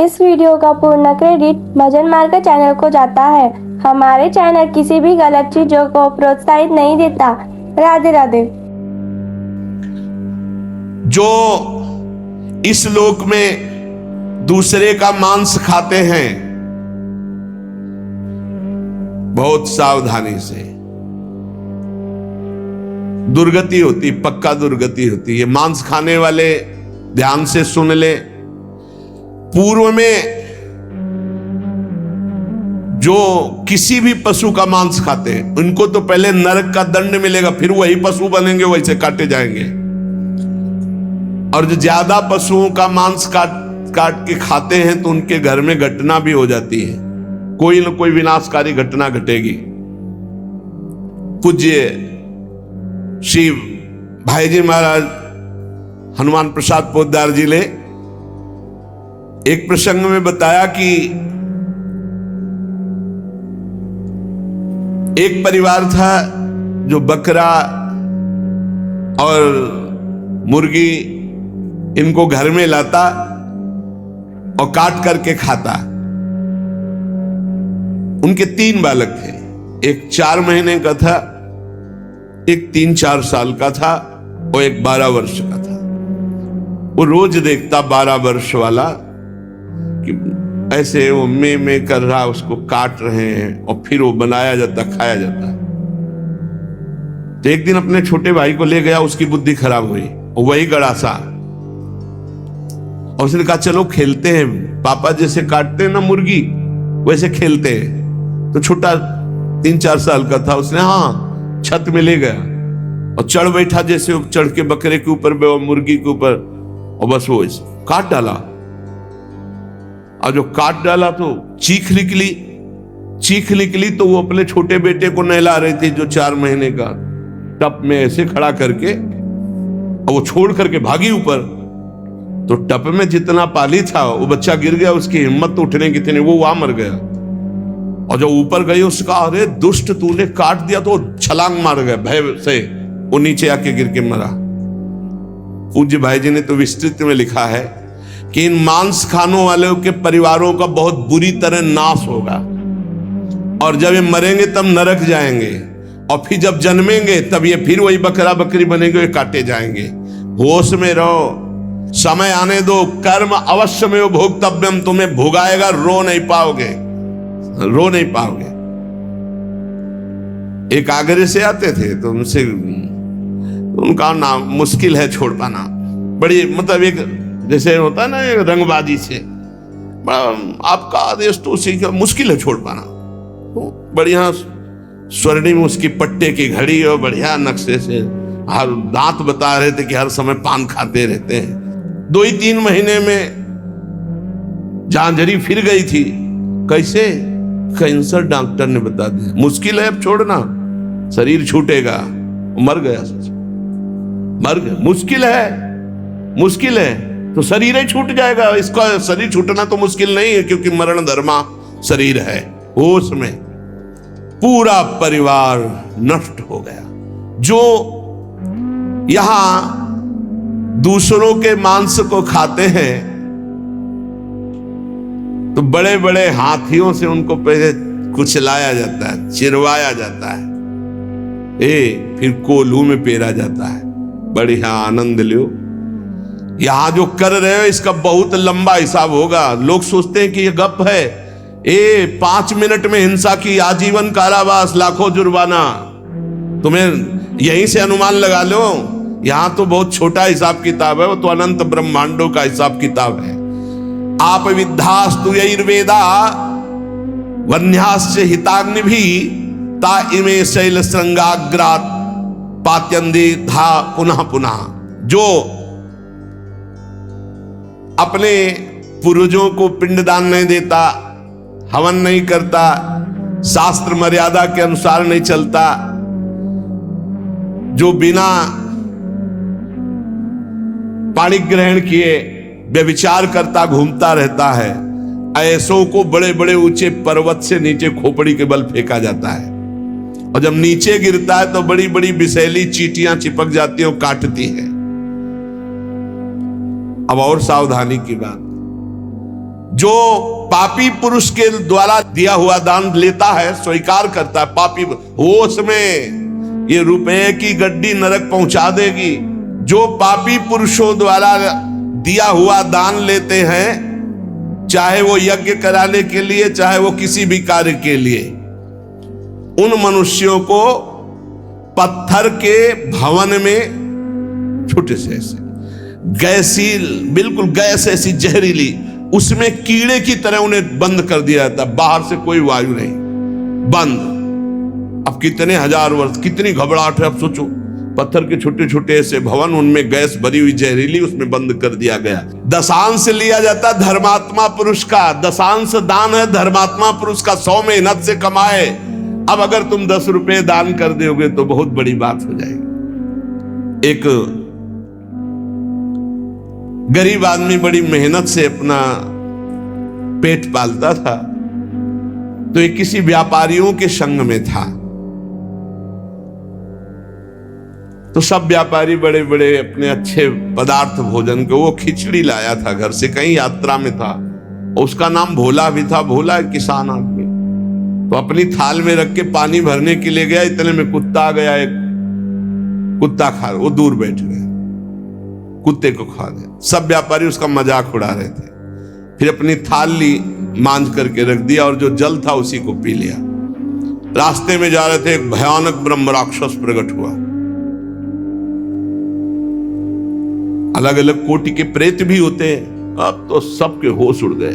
इस वीडियो का पूर्ण क्रेडिट भजन मार्ग चैनल को जाता है। हमारे चैनल किसी भी गलत चीजों को प्रोत्साहित नहीं देता। राधे राधे। जो इस लोक में दूसरे का मांस खाते हैं, बहुत सावधानी से दुर्गति होती, पक्का दुर्गति होती है। मांस खाने वाले ध्यान से सुन ले, पूर्व में जो किसी भी पशु का मांस खाते हैं उनको तो पहले नरक का दंड मिलेगा, फिर वही पशु बनेंगे, वैसे काटे जाएंगे। और जो ज्यादा पशुओं का मांस काट के खाते हैं तो उनके घर में घटना भी हो जाती है, कोई न कोई विनाशकारी घटना घटेगी। पूज्य श्री भाईजी महाराज हनुमान प्रसाद पोद्दार जी ने एक प्रसंग में बताया कि एक परिवार था जो बकरा और मुर्गी इनको घर में लाता और काट करके खाता। उनके 3 बालक थे, एक 4 महीने का था, एक 3-4 साल का था और एक 12 वर्ष का था। वो रोज देखता 12 वर्ष वाला कि ऐसे वो में कर रहा, उसको काट रहे हैं और फिर वो बनाया जाता, खाया जाता। तो एक दिन अपने छोटे भाई को ले गया, उसकी बुद्धि खराब हुई, वही गड़ासा। और उसने कहा चलो खेलते हैं, पापा जैसे काटते हैं ना मुर्गी वैसे खेलते हैं। तो छोटा 3-4 साल का था, उसने हाँ छत में ले गया और चढ़ बैठा, जैसे चढ़ के बकरे के ऊपर मुर्गी के ऊपर, और बस वो काट डाला। और जो काट डाला तो चीख निकली तो वो अपने छोटे बेटे को नहला रही थी जो 4 महीने का, टप में ऐसे खड़ा करके, और वो छोड़ करके भागी ऊपर। तो टप में जितना पानी था वो बच्चा गिर गया, उसकी हिम्मत तो उठने की थी नहीं, वो वहां मर गया। और जब ऊपर गई उसका, अरे दुष्ट तूने काट दिया, तो छलांग मार गया भय से, वो नीचे आके गिर के मरा। पूज्य भाई जी ने तो विस्तृत में लिखा है कि इन मांस खानों वालों के परिवारों का बहुत बुरी तरह नाश होगा, और जब ये मरेंगे तब नरक जाएंगे, और फिर जब जन्मेंगे तब ये फिर वही बकरा बकरी बनेंगे, ये काटे जाएंगे। होश में रहो, समय आने दो, कर्म अवश्य में भोक्तव्यम, तुम्हें भुगाएगा, रो नहीं पाओगे। एक आगरे से आते थे तो उनसे, उनका नाम मुश्किल है छोड़ पाना, बड़ी मतलब एक जैसे होता है ना एक रंगबाजी से, बड़ा आपका आदेश तो सीखा, मुश्किल है छोड़ पाना। तो बढ़िया स्वर्णिम उसकी पट्टे की घड़ी और बढ़िया नक्शे से, हर दांत बता रहे थे कि हर समय पान खाते रहते हैं। 2-3 महीने में झांझरी फिर गई थी। कैसे? कैंसर डॉक्टर ने बता दिया, मुश्किल है अब छोड़ना, शरीर छूटेगा। मर गया, मर गया। मुश्किल है तो शरीर ही छूट जाएगा, इसका शरीर छूटना तो मुश्किल नहीं है, क्योंकि मरण धर्मा शरीर है। होश में पूरा परिवार नष्ट हो गया। जो यहां दूसरों के मांस को खाते हैं तो बड़े बड़े हाथियों से उनको पहले कुचलाया जाता है, चिरवाया जाता है, फिर कोल्हू में पेरा जाता है। बढ़िया आनंद लो। यहां जो कर रहे हो इसका बहुत लंबा हिसाब होगा। लोग सोचते हैं कि ये गप है, 5 मिनट में हिंसा की आजीवन कारावास, लाखों जुर्माना। तुम्हें यहीं से अनुमान लगा लो, यहां तो बहुत छोटा हिसाब किताब है, वो तो अनंत ब्रह्मांडों का हिसाब किताब है। आप विद्धास्तु यैर्वेदा वन्यास्य हिताग्नि भी ता इमे शैल श्रृंगाग्रात पात्यंदी था पुनः पुनः। जो अपने पूर्वजों को पिंडदान नहीं देता, हवन नहीं करता, शास्त्र मर्यादा के अनुसार नहीं चलता, जो बिना पाणी ग्रहण किए व्यभिचार करता घूमता रहता है, ऐसों को बड़े बड़े ऊंचे पर्वत से नीचे खोपड़ी के बल फेंका जाता है। और जब नीचे गिरता है तो बड़ी बड़ी विषैली चींटियां चिपक जाती हैं और काटती हैं। अब और सावधानी की बात, जो पापी पुरुष के द्वारा दिया हुआ दान लेता है, स्वीकार करता है, पापी होश में ये रुपए की गड्डी नरक पहुंचा देगी। जो पापी पुरुषों द्वारा दिया हुआ दान लेते हैं, चाहे वो यज्ञ कराने के लिए, चाहे वो किसी भी कार्य के लिए, उन मनुष्यों को पत्थर के भवन में छोटे से ऐसे गैसील, बिल्कुल गैस ऐसी जहरीली, उसमें कीड़े की तरह उन्हें बंद कर दिया जाता, बाहर से कोई वायु नहीं, बंद। अब कितने हजार वर्ष, कितनी घबराहट है। अब सोचो, पत्थर के छोटे छोटे ऐसे भवन, उनमें गैस भरी हुई जहरीली, उसमें बंद कर दिया गया। दशांश लिया जाता धर्मात्मा पुरुष का, दशांश दान है धर्मात्मा पुरुष का, 100 मेहनत से कमाए। अब अगर तुम 10 रुपए दान कर दोगे तो बहुत बड़ी बात हो जाएगी। एक गरीब आदमी बड़ी मेहनत से अपना पेट पालता था, तो ये किसी व्यापारियों के संग में था। तो सब व्यापारी बड़े बड़े अपने अच्छे पदार्थ भोजन के, वो खिचड़ी लाया था घर से, कहीं यात्रा में था, उसका नाम भोला भी था। भोला एक किसान आदमी, तो अपनी थाल में रख के पानी भरने के लिए गया, इतने में कुत्ता आ गया, एक कुत्ता खा, वो दूर बैठ गया, कुत्ते को खा गया। सब व्यापारी उसका मजाक उड़ा रहे थे। फिर अपनी थाल ली, मांझ करके रख दिया, और जो जल था उसी को पी लिया। रास्ते में जा रहे थे, एक भयानक ब्रह्म राक्षस प्रकट हुआ। अलग अलग कोटि के प्रेत भी होते हैं, अब तो सबके होश उड़ गए।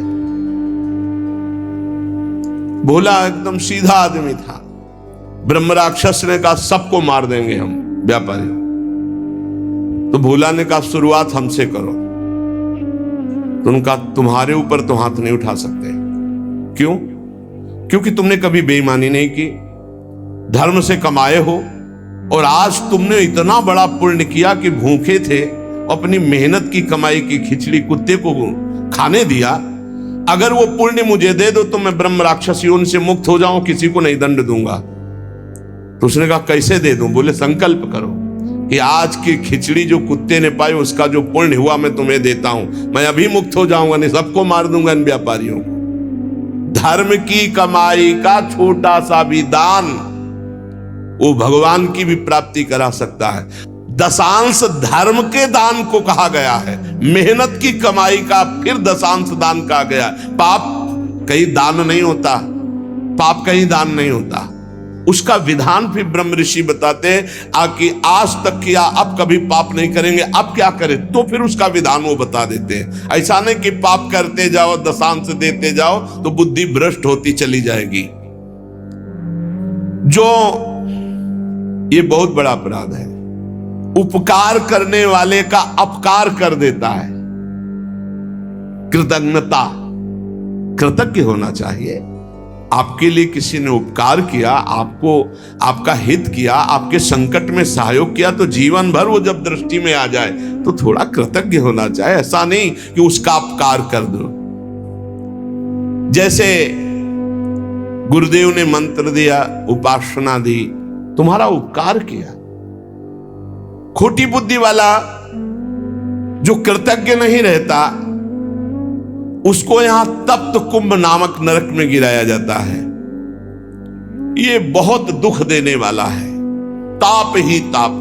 भोला एकदम सीधा आदमी था। ब्रह्म राक्षस ने कहा सबको मार देंगे हम व्यापारी। तो भोला ने कहा शुरुआत हमसे करो। तो उनका तुम्हारे ऊपर तो हाथ नहीं उठा सकते। क्यों? क्योंकि तुमने कभी बेईमानी नहीं की, धर्म से कमाए हो, और आज तुमने इतना बड़ा पुण्य किया कि भूखे थे, अपनी मेहनत की कमाई की खिचड़ी कुत्ते को खाने दिया। अगर वो पुण्य मुझे दे दो तो मैं ब्रह्म राक्षस योनि से मुक्त हो जाऊं, किसी को नहीं दंड दूंगा। तो उसने कहा कैसे दे दूं? बोले संकल्प करो कि आज की खिचड़ी जो कुत्ते ने पाई, उसका जो पुण्य हुआ मैं तुम्हें देता हूं, मैं अभी मुक्त हो जाऊंगा, नहीं सबको मार दूंगा इन व्यापारियों को। धर्म की कमाई का छोटा सा भी दान वो भगवान की भी प्राप्ति करा सकता है। दशांश धर्म के दान को कहा गया है, मेहनत की कमाई का फिर दशांश दान कहा गया। पाप कहीं दान नहीं होता, पाप कहीं दान नहीं होता, उसका विधान फिर ब्रह्म ऋषि बताते हैं कि आज तक किया, अब कभी पाप नहीं करेंगे, अब क्या करें, तो फिर उसका विधान वो बता देते हैं। ऐसा नहीं कि पाप करते जाओ, दशांश देते जाओ तो बुद्धि भ्रष्ट होती चली जाएगी। जो ये बहुत बड़ा अपराध है, उपकार करने वाले का अपकार कर देता है। कृतज्ञता, कृतज्ञ होना चाहिए। आपके लिए किसी ने उपकार किया, आपको आपका हित किया, आपके संकट में सहयोग किया, तो जीवन भर वो जब दृष्टि में आ जाए तो थोड़ा कृतज्ञ होना चाहिए। ऐसा नहीं कि उसका अपकार कर दो। जैसे गुरुदेव ने मंत्र दिया, उपासना दी, तुम्हारा उपकार किया। खोटी बुद्धि वाला जो कृतज्ञ नहीं रहता, उसको यहां तप्त कुंभ नामक नरक में गिराया जाता है। ये बहुत दुख देने वाला है, ताप ही ताप।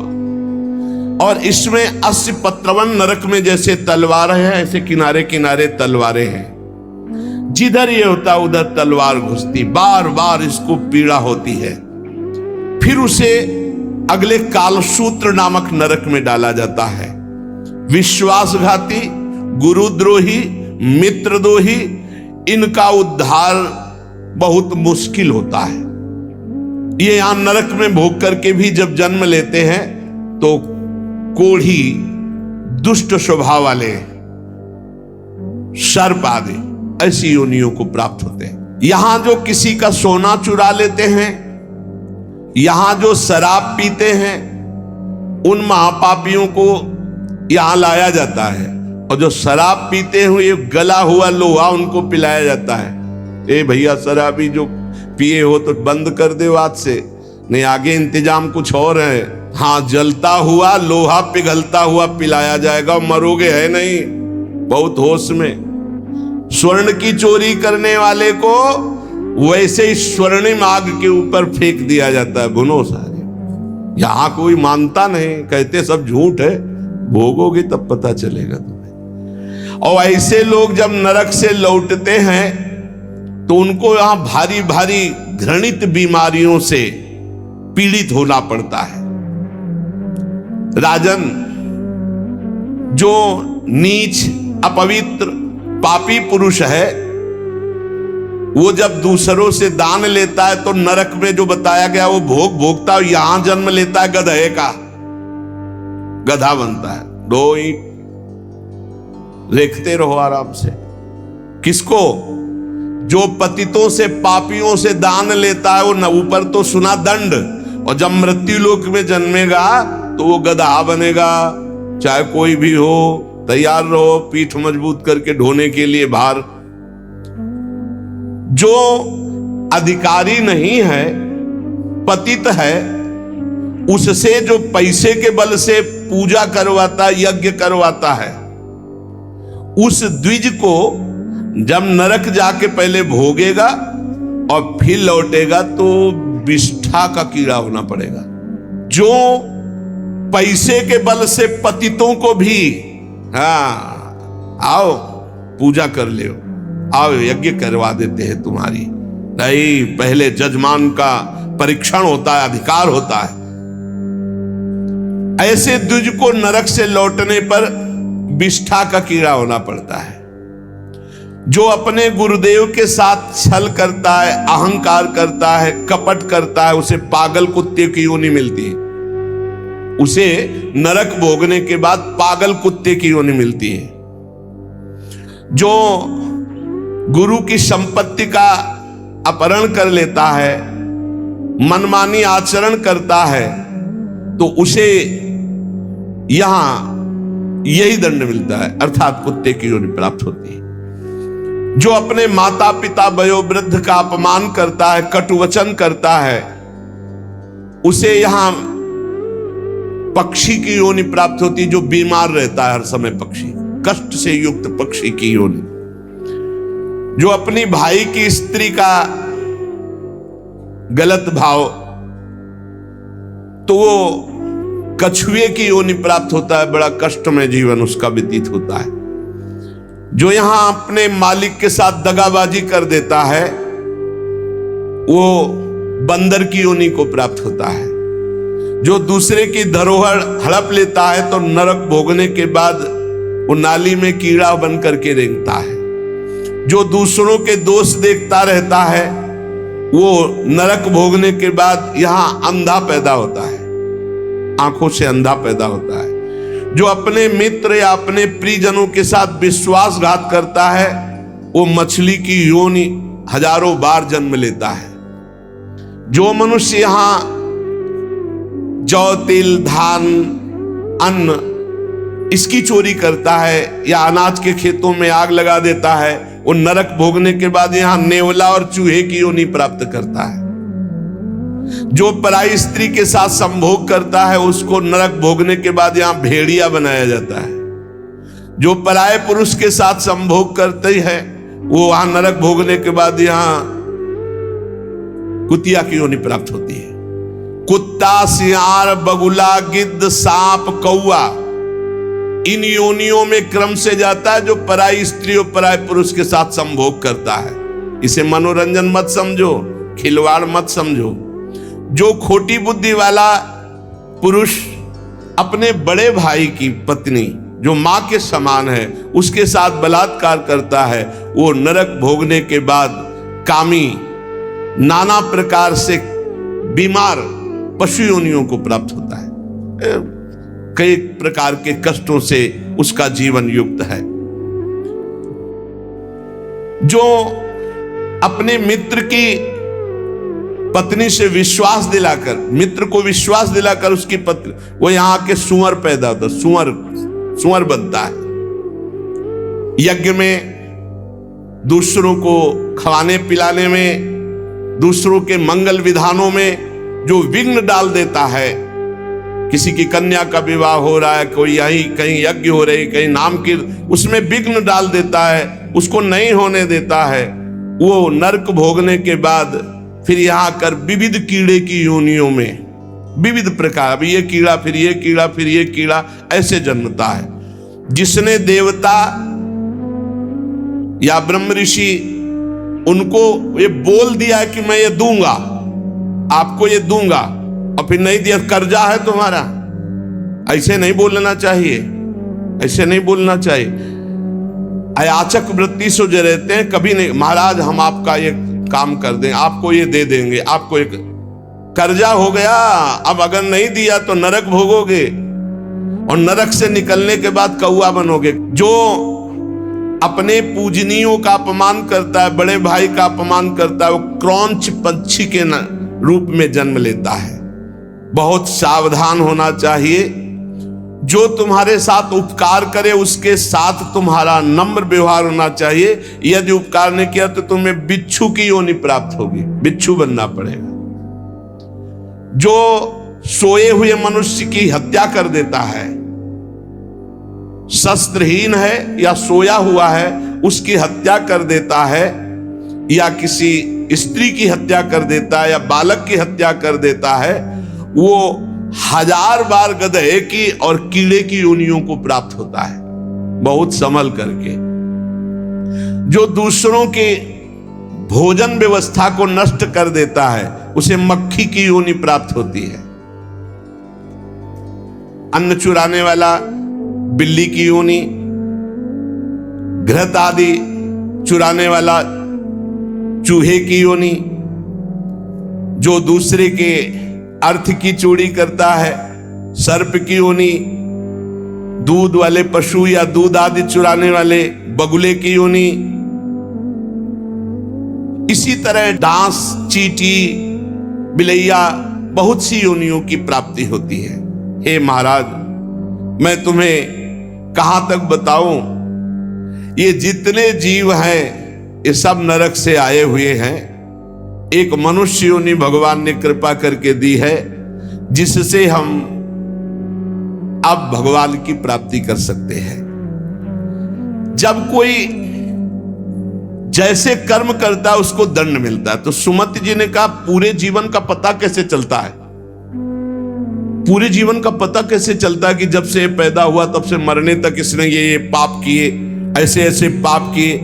और इसमें 80 पत्रवन नरक में जैसे तलवारें हैं, ऐसे किनारे किनारे तलवारें हैं। जिधर ये होता उधर तलवार घुसती, बार बार इसको पीड़ा होती है। फिर उसे अगले कालसूत्र नामक नरक में डाला जाता है। विश्वासघाती, गुरुद्रोही, मित्रद्रोही, इनका उद्धार बहुत मुश्किल होता है। ये यहां नरक में भोग करके भी जब जन्म लेते हैं तो कोढ़ी, दुष्ट स्वभाव वाले, सर्प आदि ऐसी योनियों को प्राप्त होते हैं। यहां जो किसी का सोना चुरा लेते हैं, यहां जो शराब पीते हैं, उन महापापियों को यहां लाया जाता है, और जो शराब पीते हुए गला हुआ लोहा उनको पिलाया जाता है। ए भैया, शराबी जो पिए हो तो बंद कर दो आज से, नहीं आगे इंतजाम कुछ और है। हाँ, जलता हुआ लोहा पिघलता हुआ पिलाया जाएगा, मरोगे है नहीं, बहुत होश में। स्वर्ण की चोरी करने वाले को वैसे ही स्वर्णिम आग के ऊपर फेंक दिया जाता है, भुनो सारे। यहां कोई मानता नहीं, कहते सब झूठ है, भोगोगे तब पता चलेगा तुम्हें। और ऐसे लोग जब नरक से लौटते हैं तो उनको यहां भारी भारी घृणित बीमारियों से पीड़ित होना पड़ता है। राजन, जो नीच, अपवित्र, पापी पुरुष है, वो जब दूसरों से दान लेता है तो नरक में जो बताया गया वो भोग भोगता है। यहां जन्म लेता है गधे का, गधा बनता है। दो ईंट देखते रहो आराम से। किसको? जो पतितों से, पापियों से दान लेता है, वो न ऊपर तो सुना दंड, और जब मृत्यु लोक में जन्मेगा तो वो गधा बनेगा। चाहे कोई भी हो, तैयार रहो पीठ मजबूत करके ढोने के लिए भार। जो अधिकारी नहीं है, पतित है, उससे जो पैसे के बल से पूजा करवाता, यज्ञ करवाता है, उस द्विज को जब नरक जाके पहले भोगेगा और फिर लौटेगा तो विष्ठा का कीड़ा होना पड़ेगा। जो पैसे के बल से पतितों को भी, हाँ आओ पूजा कर ले, आओ यज्ञ करवा देते हैं तुम्हारी, नहीं पहले जजमान का परीक्षण होता है, अधिकार होता है। ऐसे द्विज को नरक से लौटने पर विष्ठा का कीड़ा होना पड़ता है। जो अपने गुरुदेव के साथ छल करता है, अहंकार करता है, कपट करता है, उसे पागल कुत्ते की योनि मिलती है। उसे नरक भोगने के बाद पागल कुत्ते की योनि मिलती है। जो गुरु की संपत्ति का अपहरण कर लेता है, मनमानी आचरण करता है, तो उसे यहां यही दंड मिलता है, अर्थात कुत्ते की योनि प्राप्त होती है। जो अपने माता पिता वयोवृद्ध का अपमान करता है, कटुवचन करता है, उसे यहां पक्षी की योनि प्राप्त होती है। जो बीमार रहता है हर समय, पक्षी, कष्ट से युक्त पक्षी की योनि। जो अपनी भाई की स्त्री का गलत भाव, तो वो कछुए की योनि प्राप्त होता है, बड़ा कष्टमय जीवन उसका व्यतीत होता है। जो यहां अपने मालिक के साथ दगाबाजी कर देता है, वो बंदर की योनि को प्राप्त होता है। जो दूसरे की धरोहर हड़प लेता है तो नरक भोगने के बाद वो नाली में कीड़ा बन करके रेंगता है। जो दूसरों के दोष देखता रहता है, वो नरक भोगने के बाद यहां अंधा पैदा होता है, आंखों से अंधा पैदा होता है। जो अपने मित्र या अपने प्रियजनों के साथ विश्वासघात करता है, वो मछली की योनि हजारों बार जन्म लेता है। जो मनुष्य यहां जौ, तिल, धान, अन्न इसकी चोरी करता है या अनाज के खेतों में आग लगा देता है, वो नरक भोगने के बाद यहां नेवला और चूहे की योनि प्राप्त करता है। जो पराई स्त्री के साथ संभोग करता है, उसको नरक भोगने के बाद यहां भेड़िया बनाया जाता है। जो पराये पुरुष के साथ संभोग करते हैं, वो वहां नरक भोगने के बाद यहां कुतिया की योनि प्राप्त होती है। कुत्ता, सियार, बगुला, गिद्ध, सांप, कौआ, इन योनियों में क्रम से जाता है जो पराई स्त्री और पराये पुरुष के साथ संभोग करता है। इसे मनोरंजन मत समझो, खिलवाड़ मत समझो। जो खोटी बुद्धि वाला पुरुष अपने बड़े भाई की पत्नी, जो मां के समान है, उसके साथ बलात्कार करता है, वो नरक भोगने के बाद कामी, नाना प्रकार से बीमार पशु योनियों को प्राप्त होता है। कई प्रकार के कष्टों से उसका जीवन युक्त है। जो अपने मित्र की पत्नी से विश्वास दिलाकर, मित्र को विश्वास दिलाकर उसकी पत्नी, वो यहां के सुअर पैदा होता है, सुअर बनता है। यज्ञ में, दूसरों को खवाने पिलाने में, दूसरों के मंगल विधानों में जो विघ्न डाल देता है, किसी की कन्या का विवाह हो रहा है, कोई यहीं कहीं यज्ञ हो रही, कहीं नाम की, उसमें विघ्न डाल देता है, उसको नहीं होने देता है, वो नरक भोगने के बाद फिर यहाँ आकर विविध कीड़े की योनियों में विविध प्रकार, अभी ये कीड़ा फिर ये कीड़ा फिर ये कीड़ा ऐसे जन्मता है। जिसने देवता या ब्रह्म ऋषि उनको ये बोल दिया कि मैं ये दूंगा, आपको ये दूंगा, और फिर नहीं दिया, कर्जा है तुम्हारा, ऐसे नहीं बोलना चाहिए, ऐसे नहीं बोलना चाहिए। अयाचक वृत्ति से जो रहते हैं, कभी नहीं महाराज हम आपका ये काम कर दें, आपको ये दे देंगे, आपको एक कर्जा हो गया, अब अगर नहीं दिया तो नरक भोगोगे, और नरक से निकलने के बाद कौआ बनोगे। जो अपने पूजनियों का अपमान करता है, बड़े भाई का अपमान करता है, वो क्रौंच पक्षी के रूप में जन्म लेता है। बहुत सावधान होना चाहिए। जो तुम्हारे साथ उपकार करे उसके साथ तुम्हारा नम्र व्यवहार होना चाहिए। यदि उपकार नहीं किया तो तुम्हें बिच्छू की योनि प्राप्त होगी, बिच्छू बनना पड़ेगा। जो सोए हुए मनुष्य की हत्या कर देता है, शस्त्रहीन है या सोया हुआ है उसकी हत्या कर देता है, या किसी स्त्री की हत्या कर देता है, या बालक की हत्या कर देता है, वो 1000 बार गधे की और कीड़े की योनियों को प्राप्त होता है, बहुत संभल करके। जो दूसरों के भोजन व्यवस्था को नष्ट कर देता है उसे मक्खी की योनि प्राप्त होती है। अन्न चुराने वाला बिल्ली की योनि, घृत आदि चुराने वाला चूहे की योनि, जो दूसरे के अर्थ की चोरी करता है सर्प की योनि, दूध वाले पशु या दूध आदि चुराने वाले बगुले की योनि, इसी तरह डांस, चींटी, बिलैया, बहुत सी योनियों की प्राप्ति होती है। हे महाराज, मैं तुम्हें कहां तक बताऊं, ये जितने जीव हैं ये सब नरक से आए हुए हैं। एक मनुष्य योनि भगवान ने कृपा करके दी है जिससे हम अब भगवान की प्राप्ति कर सकते हैं। जब कोई जैसे कर्म करता है उसको दंड मिलता है। तो सुमति जी ने कहा पूरे जीवन का पता कैसे चलता है? पूरे जीवन का पता कैसे चलता है कि जब से पैदा हुआ तब से मरने तक इसने ये पाप किए, ऐसे ऐसे पाप किए,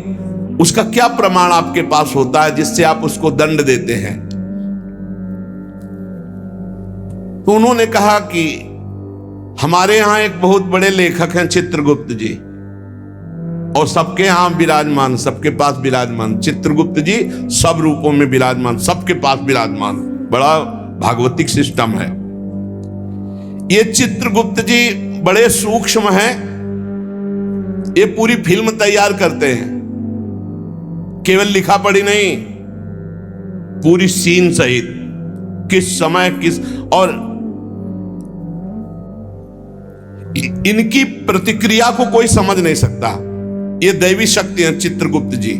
उसका क्या प्रमाण आपके पास होता है जिससे आप उसको दंड देते हैं? तो उन्होंने कहा कि हमारे यहां एक बहुत बड़े लेखक हैं चित्रगुप्त जी, और सबके यहां विराजमान, सबके पास विराजमान। चित्रगुप्त जी सब रूपों में विराजमान, सबके पास विराजमान, बड़ा भागवतिक सिस्टम है। ये चित्रगुप्त जी बड़े सूक्ष्म हैं, ये पूरी फिल्म तैयार करते हैं, केवल लिखा पढ़ी नहीं, पूरी सीन सहित, किस समय किस, और इनकी प्रतिक्रिया को कोई समझ नहीं सकता। ये दैवी शक्ति है चित्रगुप्त जी,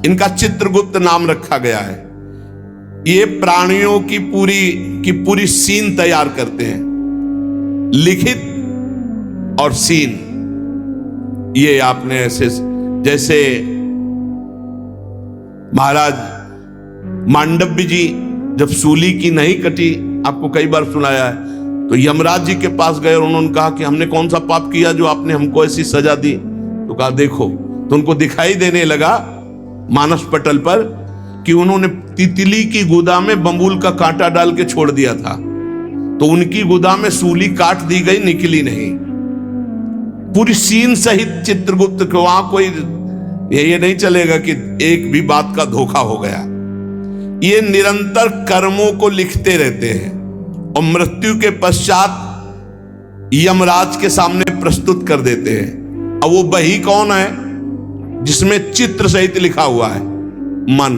इनका चित्रगुप्त नाम रखा गया है। ये प्राणियों की पूरी सीन तैयार करते हैं, लिखित और सीन। ये आपने ऐसे, जैसे महाराज मांडव्य जी जब सूली की नहीं कटी, आपको कई बार सुनाया है, तो यमराज जी के पास गए और उन्होंने कहा कि हमने कौन सा पाप किया जो आपने हमको ऐसी सजा दी? तो कहा देखो, तो उनको दिखाई देने लगा मानस पटल पर कि उन्होंने तितली की गुदा में बंबूल का कांटा डाल के छोड़ दिया था, तो उनकी गुदा में सूली काट दी गई, निकली नहीं। पूरी सीन सहित चित्रगुप्त को, वहां कोई ये नहीं चलेगा कि एक भी बात का धोखा हो गया। ये निरंतर कर्मों को लिखते रहते हैं और मृत्यु के पश्चात यमराज के सामने प्रस्तुत कर देते हैं। अब वो बही कौन है? जिसमें चित्र सहित लिखा हुआ है, मन,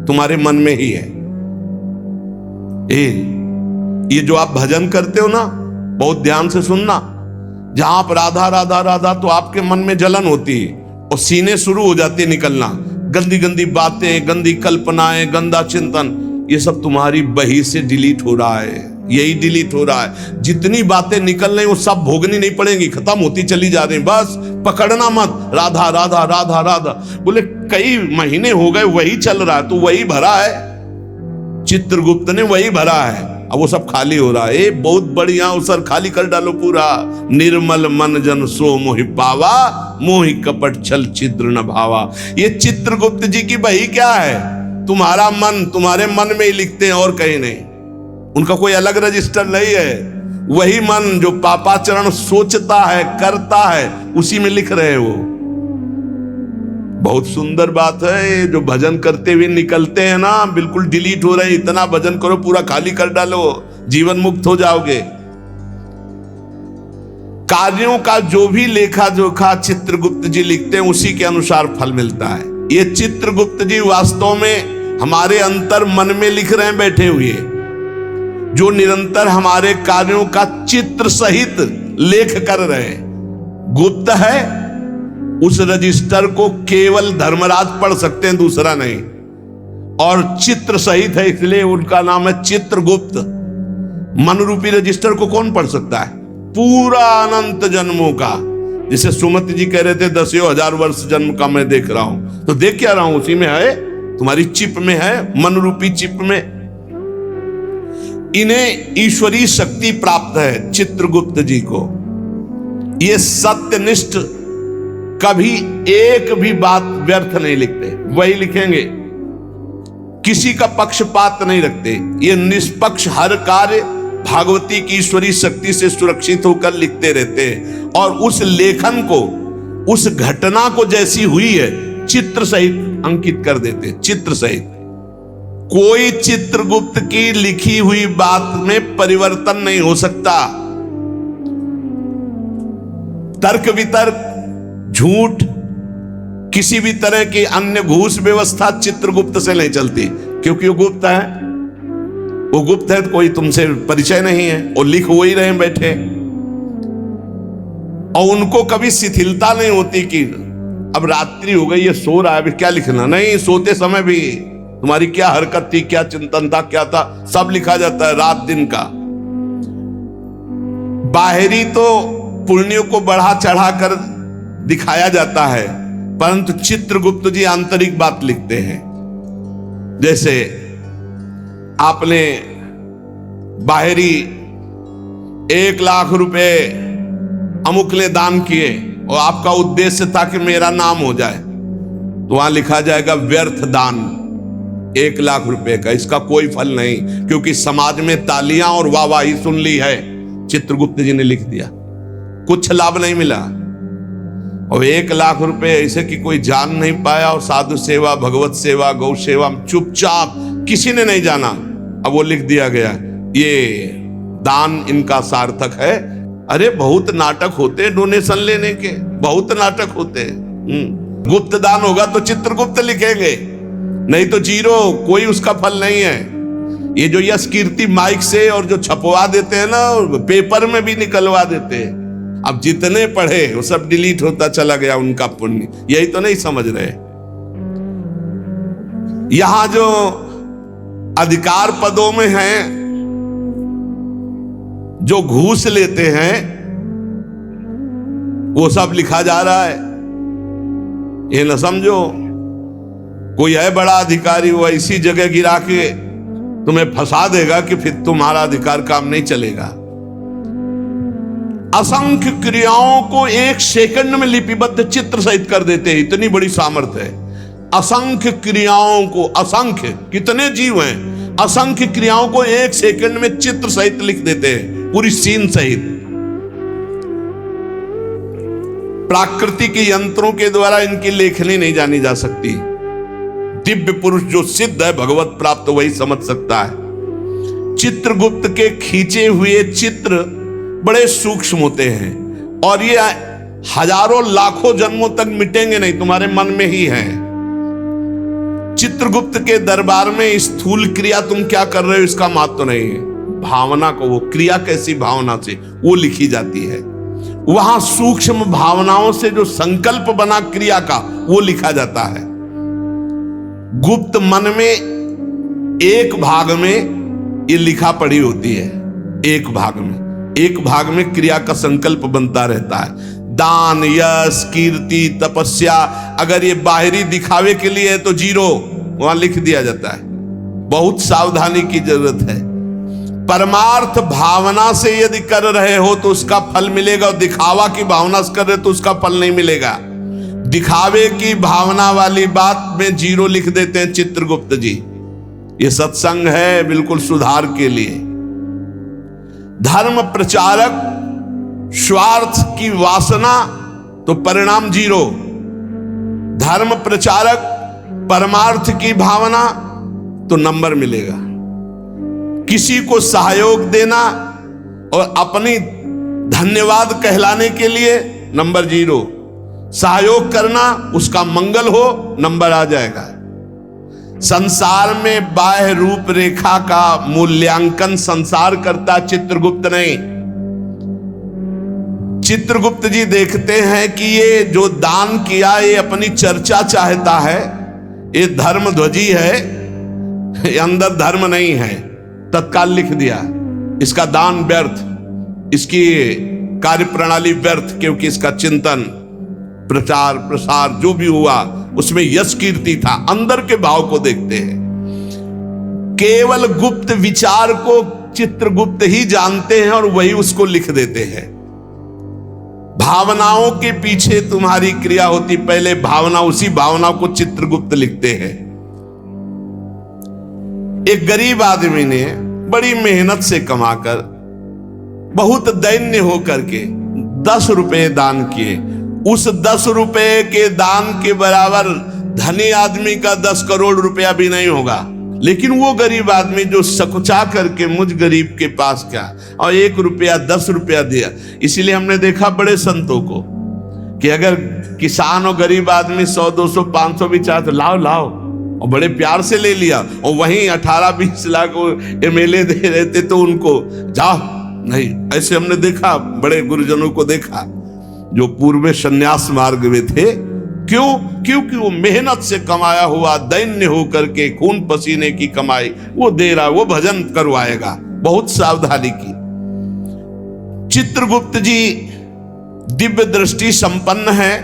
तुम्हारे मन में ही है। ये जो आप भजन करते हो ना, बहुत ध्यान से सुनना, जहां आप राधा राधा राधा, तो आपके मन में जलन होती है और सीने शुरू हो जाती है निकलना, गंदी गंदी बातें, गंदी कल्पनाएं, गंदा चिंतन, ये सब तुम्हारी बही से डिलीट हो रहा है। यही डिलीट हो रहा है। जितनी बातें निकल रही वो सब भोगनी नहीं पड़ेंगी, खत्म होती चली जा रही, बस पकड़ना मत। राधा राधा राधा राधा बोले कई महीने हो गए वही चल रहा है, तो वही भरा है, चित्रगुप्त ने वही भरा है। अब वो सब खाली हो रहा है। बहुत बढ़िया, उसर खाली कर डालो पूरा। निर्मल मन जन सो मोहि पावा, मोहि कपट छल छिद्र न भावा। ये चित्रगुप्त जी की बही क्या है? तुम्हारा मन, तुम्हारे मन में ही लिखते हैं और कहीं नहीं। उनका कोई अलग रजिस्टर नहीं है। वही मन जो पापाचरण सोचता है, करता है, उसी में लिख रहे हैं वो। बहुत सुंदर बात है। जो भजन करते हुए निकलते हैं ना, बिल्कुल डिलीट हो रहे हैं। इतना भजन करो पूरा खाली कर डालो, जीवन मुक्त हो जाओगे। कार्यों का जो भी लेखा जोखा चित्रगुप्त जी लिखते हैं, उसी के अनुसार फल मिलता है। ये चित्रगुप्त जी वास्तव में हमारे अंतर मन में लिख रहे हैं बैठे हुए, जो निरंतर हमारे कार्यों का चित्र सहित लेख कर रहे हैं। गुप्त है, उस रजिस्टर को केवल धर्मराज पढ़ सकते हैं, दूसरा नहीं। और चित्र सहित है, इसलिए उनका नाम है चित्रगुप्त। मन रूपी रजिस्टर को कौन पढ़ सकता है? पूरा अनंत जन्मों का। जिसे सुमति जी कह रहे थे 10,000 वर्ष जन्म का मैं देख रहा हूं, तो देख क्या रहा हूं? उसी में है, तुम्हारी चिप में है, मन रूपी चिप में। इन्हें ईश्वरीय शक्ति प्राप्त है चित्रगुप्त जी को। ये सत्यनिष्ठ, कभी एक भी बात व्यर्थ नहीं लिखते, वही लिखेंगे। किसी का पक्षपात नहीं रखते। ये निष्पक्ष हर कार्य भागवती की ईश्वरीय शक्ति से सुरक्षित होकर लिखते रहते हैं। और उस लेखन को, उस घटना को जैसी हुई है, चित्र सहित अंकित कर देते हैं, चित्र सहित। कोई चित्रगुप्त की लिखी हुई बात में परिवर्तन नहीं हो सकता। तर्क वितर्क, झूठ, किसी भी तरह की अन्य घूस व्यवस्था चित्रगुप्त से नहीं चलती, क्योंकि वो गुप्त है। वो गुप्त है तो कोई तुमसे परिचय नहीं है, और लिख वो ही रहे बैठे। और उनको कभी शिथिलता नहीं होती कि अब रात्रि हो गई, ये सो रहा है, अभी क्या लिखना। नहीं, सोते समय भी तुम्हारी क्या हरकत थी, क्या चिंतन था, क्या था, सब लिखा जाता है, रात दिन का। बाहरी तो पुण्यों को बढ़ा चढ़ा कर दिखाया जाता है, परंतु चित्रगुप्त जी आंतरिक बात लिखते हैं। जैसे आपने बाहरी 1 लाख रुपए अमुक ने दान किए और आपका उद्देश्य था कि मेरा नाम हो जाए, तो वहां लिखा जाएगा व्यर्थ दान, 1 लाख रुपए का, इसका कोई फल नहीं, क्योंकि समाज में तालियां और वाहवाही सुन ली है। चित्रगुप्त जी ने लिख दिया, कुछ लाभ नहीं मिला। और 1 लाख रुपए ऐसे कि कोई जान नहीं पाया, और साधु सेवा, भगवत सेवा, गौ सेवा चुपचाप किसी ने नहीं जाना। अब वो लिख दिया गया, ये दान इनका सार्थक है। अरे बहुत नाटक होते डोनेशन लेने के, बहुत नाटक होते। गुप्त दान होगा तो चित्रगुप्त लिखेंगे, नहीं तो जीरो, कोई उसका फल नहीं है। ये जो यश कीर्ति माइक से और जो छपवा देते हैं ना, पेपर में भी निकलवा देते हैं, अब जितने पढ़े वो सब डिलीट होता चला गया उनका पुण्य। यही तो नहीं समझ रहे। यहां जो अधिकार पदों में हैं, जो घूस लेते हैं, वो सब लिखा जा रहा है। ये न समझो कोई है बड़ा अधिकारी, वो ऐसी जगह गिरा के तुम्हें फंसा देगा कि फिर तुम्हारा अधिकार काम नहीं चलेगा। असंख्य क्रियाओं को 1 सेकंड में लिपिबद्ध चित्र सहित कर देते हैं, इतनी बड़ी सामर्थ्य है। असंख्य क्रियाओं को, असंख्य कितने जीव हैं, असंख्य क्रियाओं को 1 सेकंड में चित्र सहित लिख देते हैं, पूरी सीन सहित। प्राकृतिक यंत्रों के द्वारा इनकी लेखनी नहीं जानी जा सकती। दिव्य पुरुष जो सिद्ध है, भगवत प्राप्त, वही समझ सकता है। चित्रगुप्त के खींचे हुए चित्र बड़े सूक्ष्म होते हैं, और ये हजारों लाखों जन्मों तक मिटेंगे नहीं, तुम्हारे मन में ही हैं। चित्रगुप्त के दरबार में स्थूल क्रिया तुम क्या कर रहे हो इसका महत्व नहीं है, भावना को, वो क्रिया कैसी भावना से वो लिखी जाती है। वहां सूक्ष्म भावनाओं से जो संकल्प बना क्रिया का, वो लिखा जाता है। गुप्त मन में एक भाग में ये लिखा पड़ी होती है, एक भाग में क्रिया का संकल्प बनता रहता है। दान, यश, कीर्ति, तपस्या, अगर ये बाहरी दिखावे के लिए है तो 0 वहां लिख दिया जाता है। बहुत सावधानी की जरूरत है। परमार्थ भावना से यदि कर रहे हो तो उसका फल मिलेगा, और दिखावा की भावना से कर रहे हो तो उसका फल नहीं मिलेगा। दिखावे की भावना वाली बात में 0 लिख देते हैं चित्रगुप्त जी। ये सत्संग है बिल्कुल सुधार के लिए। धर्म प्रचारक स्वार्थ की वासना तो परिणाम 0। धर्म प्रचारक परमार्थ की भावना तो नंबर मिलेगा। किसी को सहयोग देना और अपनी धन्यवाद कहलाने के लिए नंबर 0। सहयोग करना, उसका मंगल हो, नंबर आ जाएगा। संसार में बाह्य रूप रेखा का मूल्यांकन संसार करता, चित्रगुप्त नहीं। चित्रगुप्त जी देखते हैं कि ये जो दान किया ये अपनी चर्चा चाहता है, ये धर्म ध्वजी है, ये अंदर धर्म नहीं है। तत्काल लिख दिया इसका दान व्यर्थ, इसकी कार्य प्रणाली व्यर्थ, क्योंकि इसका चिंतन, प्रचार प्रसार जो भी हुआ उसमें यश कीर्ति था। अंदर के भाव को देखते हैं। केवल गुप्त विचार को चित्रगुप्त ही जानते हैं और वही उसको लिख देते हैं। भावनाओं के पीछे तुम्हारी क्रिया होती, पहले भावना, उसी भावना को चित्रगुप्त लिखते हैं। एक गरीब आदमी ने बड़ी मेहनत से कमाकर बहुत दैन्य होकर के 10 रुपए दान किए। उस 10 रुपए के दान के बराबर धनी आदमी का 10 करोड़ रुपया भी नहीं होगा, लेकिन वो गरीब आदमी जो सकुचा करके मुझ गरीब के पास क्या और 1 रुपया 10 रुपया दिया। इसीलिए हमने देखा बड़े संतों को कि अगर किसान और गरीब आदमी 100, 200, 500 भी चाहे तो लाओ लाओ, और बड़े प्यार से ले लिया। और वहीं 18-20 लाख MLA दे रहे थे तो उनको जाओ नहीं। ऐसे हमने देखा, बड़े गुरुजनों को देखा जो पूर्व संन्यास मार्ग में थे। क्यों? क्योंकि वो मेहनत से कमाया हुआ दैन्य होकर के खून पसीने की कमाई वो दे रहा, वो भजन करवाएगा। बहुत सावधानी की। चित्रगुप्त जी दिव्य दृष्टि संपन्न है,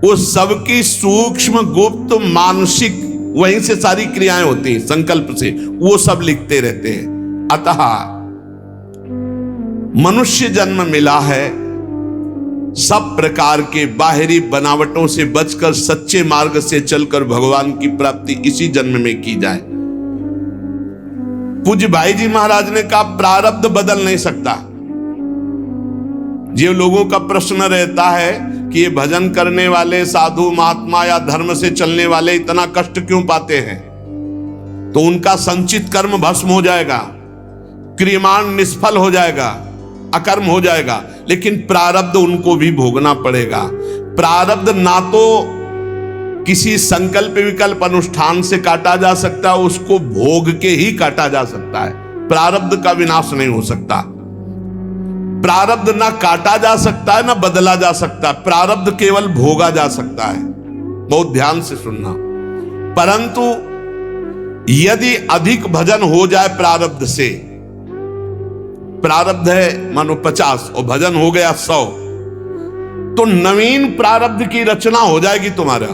वो सबकी सूक्ष्म गुप्त मानसिक, वहीं से सारी क्रियाएं होती हैं, संकल्प से वो सब लिखते रहते हैं। अतः मनुष्य जन्म मिला है, सब प्रकार के बाहरी बनावटों से बचकर सच्चे मार्ग से चलकर भगवान की प्राप्ति इसी जन्म में की जाए। पूज्य भाई जी महाराज ने कहा प्रारब्ध बदल नहीं सकता। जो लोगों का प्रश्न रहता है कि ये भजन करने वाले साधु महात्मा या धर्म से चलने वाले इतना कष्ट क्यों पाते हैं, तो उनका संचित कर्म भस्म हो जाएगा, क्रियमाण निष्फल हो जाएगा, अकर्म हो जाएगा, लेकिन प्रारब्ध उनको भी भोगना पड़ेगा। प्रारब्ध ना तो किसी संकल्प विकल्प अनुष्ठान से काटा जा सकता, उसको भोग के ही काटा जा सकता है। प्रारब्ध का विनाश नहीं हो सकता। प्रारब्ध ना काटा जा सकता है ना बदला जा सकता है, प्रारब्ध केवल भोगा जा सकता है। बहुत ध्यान से सुनना। परंतु यदि अधिक भजन हो जाए प्रारब्ध से, प्रारब्ध है मानो 50 और भजन हो गया 100, तो नवीन प्रारब्ध की रचना हो जाएगी तुम्हारा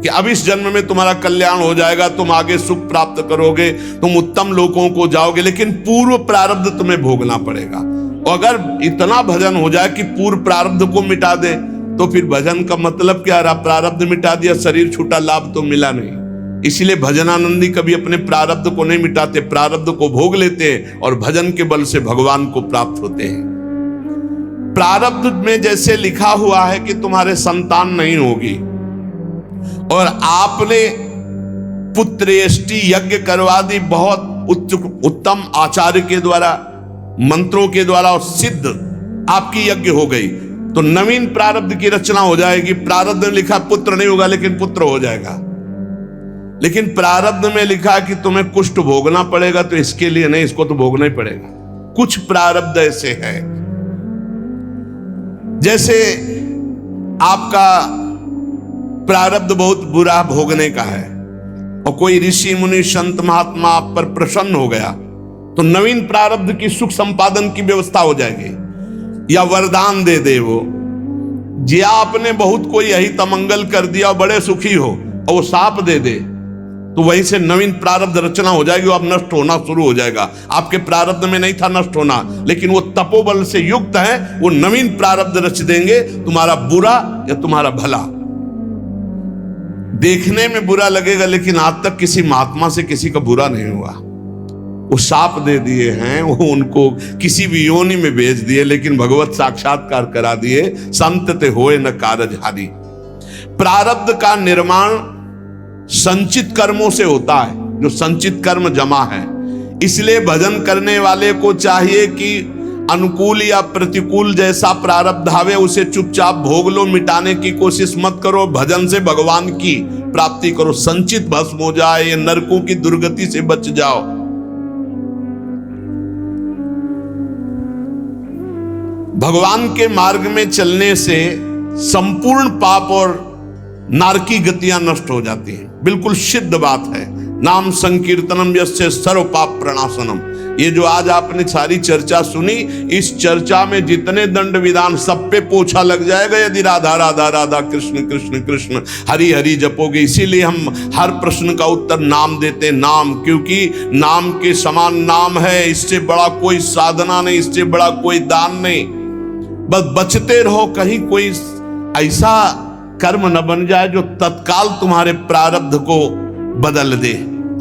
कि अब इस जन्म में तुम्हारा कल्याण हो जाएगा, तुम आगे सुख प्राप्त करोगे, तुम उत्तम लोकों को जाओगे, लेकिन पूर्व प्रारब्ध तुम्हें भोगना पड़ेगा। और अगर इतना भजन हो जाए कि पूर्व प्रारब्ध को मिटा दे तो फिर भजन का मतलब क्या रहा? प्रारब्ध मिटा दिया, शरीर छूटा, लाभ तो मिला नहीं। इसीलिए भजनानंदी कभी अपने प्रारब्ध को नहीं मिटाते, प्रारब्ध को भोग लेते हैं और भजन के बल से भगवान को प्राप्त होते हैं। प्रारब्ध में जैसे लिखा हुआ है कि तुम्हारे संतान नहीं होगी और आपने पुत्रेष्टि यज्ञ करवा दी बहुत उत्तम आचार्य के द्वारा, मंत्रों के द्वारा, और सिद्ध आपकी यज्ञ हो गई, तो नवीन प्रारब्ध की रचना हो जाएगी। प्रारब्ध में लिखा पुत्र नहीं होगा लेकिन पुत्र हो जाएगा, लेकिन प्रारब्ध में लिखा कि तुम्हें कुष्ठ भोगना पड़ेगा, तो इसके लिए नहीं, इसको तो भोगना ही पड़ेगा। कुछ प्रारब्ध ऐसे हैं जैसे आपका प्रारब्ध बहुत बुरा भोगने का है और कोई ऋषि मुनि संत महात्मा आप पर प्रसन्न हो गया तो नवीन प्रारब्ध की सुख संपादन की व्यवस्था हो जाएगी। या वरदान दे दे वो, जिया आपने बहुत कोई यही तमंगल कर दिया और बड़े सुखी हो, और वो साप दे दे, तो वहीं से नवीन प्रारब्ध रचना हो जाएगी, वो अब नष्ट होना शुरू हो जाएगा। आपके प्रारब्ध में नहीं था नष्ट होना, लेकिन वो तपोबल से युक्त है, वो नवीन प्रारब्ध रच देंगे, तुम्हारा बुरा या तुम्हारा भला। देखने में बुरा लगेगा, लेकिन आज तक किसी महात्मा से किसी का बुरा नहीं हुआ। वो साप दे दिए हैं, वो उनको किसी भी योनि में भेज दिए, लेकिन भगवत साक्षात्कार करा दिए। संत ते होए न कारजहारी। प्रारब्ध का निर्माण संचित कर्मों से होता है, जो संचित कर्म जमा है। इसलिए भजन करने वाले को चाहिए कि अनुकूल या प्रतिकूल जैसा प्रारब्ध आवे, उसे चुपचाप भोग लो, मिटाने की कोशिश मत करो। भजन से भगवान की प्राप्ति करो, संचित भस्म हो जाए, ये नरकों की दुर्गति से बच जाओ। भगवान के मार्ग में चलने से संपूर्ण पाप और नारकी गतियां नष्ट हो जाती हैं। बिल्कुल सिद्ध बात है। नाम संकीर्तनम यस्य सर्व पाप प्रणाशनम। ये जो आज आपने सारी चर्चा सुनी, इस चर्चा में जितने दंड विधान सब पे पोछा लग जाएगा यदि राधा राधा राधा कृष्ण कृष्ण कृष्ण हरि हरि जपोगे। इसीलिए हम हर प्रश्न का उत्तर नाम देते, नाम, क्योंकि नाम के समान नाम है। इससे बड़ा कोई साधना नहीं, इससे बड़ा कोई दान नहीं। बस बचते रहो, कहीं कोई ऐसा कर्म न बन जाए जो तत्काल तुम्हारे प्रारब्ध को बदल दे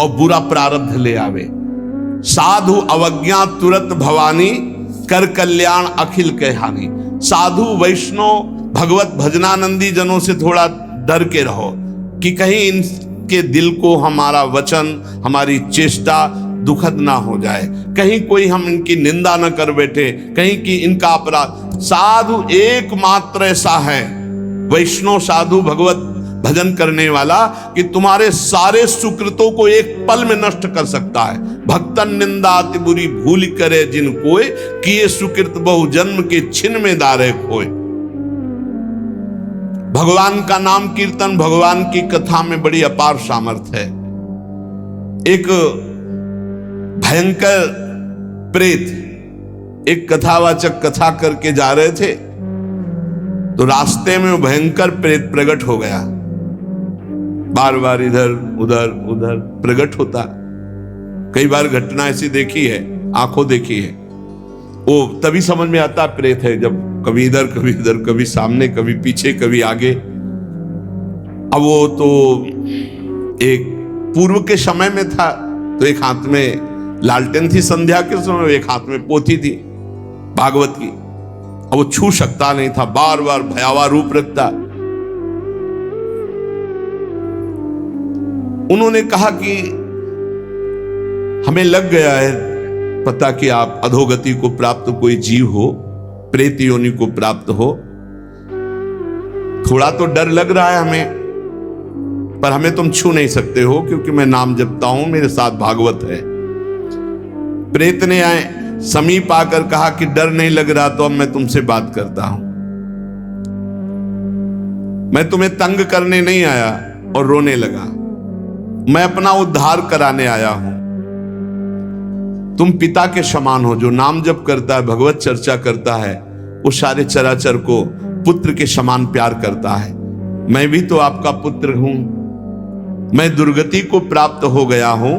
और बुरा प्रारब्ध ले आवे। साधु अवज्ञा तुरत भवानी, कर कल्याण अखिल के हानि। साधु वैष्णव भगवत भजनानंदी जनों से थोड़ा डर के रहो कि कहीं इनके दिल को हमारा वचन, हमारी चेष्टा दुखद ना हो जाए, कहीं कोई हम इनकी निंदा न कर बैठे, कहीं कि इनका अपराध। साधु एकमात्र ऐसा है, वैष्णव साधु भगवत भजन करने वाला, कि तुम्हारे सारे सुकृतों को एक पल में नष्ट कर सकता है। भक्तन निंदा अति बुरी भूल करे जिन कोय, किए सुकृत बहु जन्म के छिन में दारे खोए। भगवान का नाम कीर्तन, भगवान की कथा में बड़ी अपार सामर्थ्य है। एक भयंकर प्रेत एक कथावाचक कथा करके जा रहे थे, तो रास्ते में वो भयंकर प्रेत प्रकट हो गया। बार बार इधर उधर उधर प्रकट होता। कई बार घटना ऐसी देखी है, आंखों देखी है। वो तभी समझ में आता प्रेत है जब कभी इधर कभी इधर, कभी सामने कभी पीछे कभी आगे। अब वो तो एक पूर्व के समय में था, तो एक हाथ में लालटेन थी संध्या के समय, एक हाथ में पोथी थी भागवत की। अब वो छू सकता नहीं था, बार बार भयावह रूप रखता। उन्होंने कहा कि हमें लग गया है पता कि आप अधोगति को प्राप्त कोई जीव हो, प्रेत योनि को प्राप्त हो। थोड़ा तो डर लग रहा है हमें, पर हमें तुम छू नहीं सकते हो, क्योंकि मैं नाम जपता हूं, मेरे साथ भागवत है। प्रेत ने आए समीप आकर कहा कि डर नहीं लग रहा तो अब मैं तुमसे बात करता हूं। मैं तुम्हें तंग करने नहीं आया। और रोने लगा। मैं अपना उद्धार कराने आया हूं। तुम पिता के समान हो, जो नाम जप करता है, भगवत चर्चा करता है, वो सारे चराचर को पुत्र के समान प्यार करता है। मैं भी तो आपका पुत्र हूं। मैं दुर्गति को प्राप्त हो गया हूं।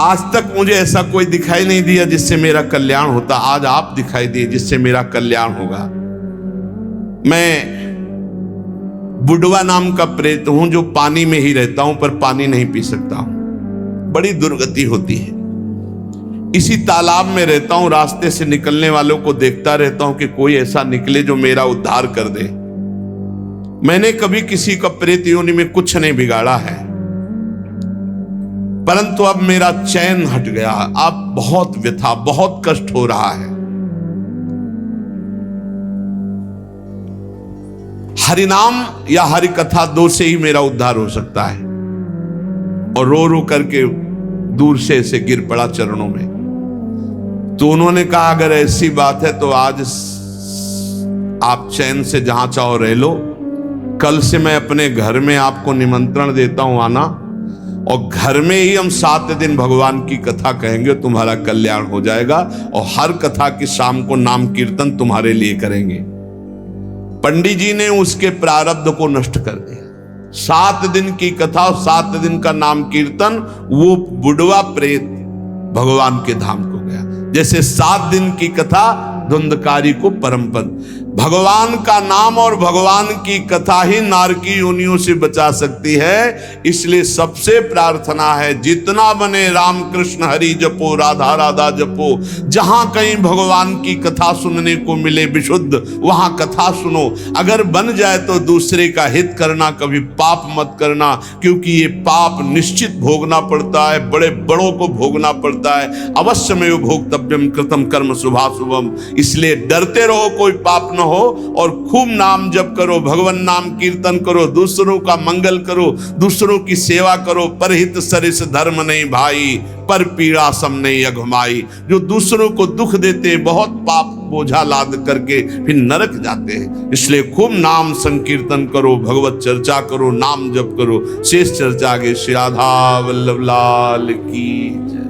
आज तक मुझे ऐसा कोई दिखाई नहीं दिया जिससे मेरा कल्याण होता। आज आप दिखाई दिए जिससे मेरा कल्याण होगा। मैं बुढ़वा नाम का प्रेत हूं, जो पानी में ही रहता हूं पर पानी नहीं पी सकता हूं। बड़ी दुर्गति होती है। इसी तालाब में रहता हूं, रास्ते से निकलने वालों को देखता रहता हूं कि कोई ऐसा निकले जो मेरा उद्धार कर दे। मैंने कभी किसी का प्रेत योनि में कुछ नहीं बिगाड़ा है, परंतु अब मेरा चैन हट गया। अब बहुत व्यथा, बहुत कष्ट हो रहा है। हरिनाम या हरि कथा दो से ही मेरा उद्धार हो सकता है। और रो रो करके दूर से ऐसे गिर पड़ा चरणों में। तो उन्होंने कहा अगर ऐसी बात है तो आज आप चैन से जहां चाहो रह लो। कल से मैं अपने घर में आपको निमंत्रण देता हूं आना। और घर में ही हम 7 दिन भगवान की कथा कहेंगे, तुम्हारा कल्याण हो जाएगा। और हर कथा की शाम को नाम कीर्तन तुम्हारे लिए करेंगे। पंडित जी ने उसके प्रारब्ध को नष्ट कर दिया। 7 दिन की कथा और 7 दिन का नाम कीर्तन, वो बुढ़वा प्रेत भगवान के धाम को गया। जैसे 7 दिन की कथा धुंधकारी को परम पद। भगवान का नाम और भगवान की कथा ही नारकी योनियों से बचा सकती है। इसलिए सबसे प्रार्थना है, जितना बने राम कृष्ण हरि जपो, राधा राधा जपो। जहां कहीं भगवान की कथा सुनने को मिले विशुद्ध, वहां कथा सुनो। अगर बन जाए तो दूसरे का हित करना, कभी पाप मत करना, क्योंकि ये पाप निश्चित भोगना पड़ता है, बड़े बड़ों को भोगना पड़ता है। अवश्य में भोक्तव्यम कृतम कर्म शुभाशुभम। इसलिए डरते रहो कोई पाप न हो, और खूब नाम जप करो, भगवान नाम कीर्तन करो, दूसरों का मंगल करो, दूसरों की सेवा करो। परहित सरिस धर्म नहीं भाई, पर पीड़ा सम नहीं अघमाई। जो दूसरों को दुख देते, बहुत पाप बोझा लाद करके फिर नरक जाते हैं। इसलिए खूब नाम संकीर्तन करो, भगवत चर्चा करो, नाम जप करो। शेष चर्चा आगे। श्री राधा वल्लभ लाल की जय।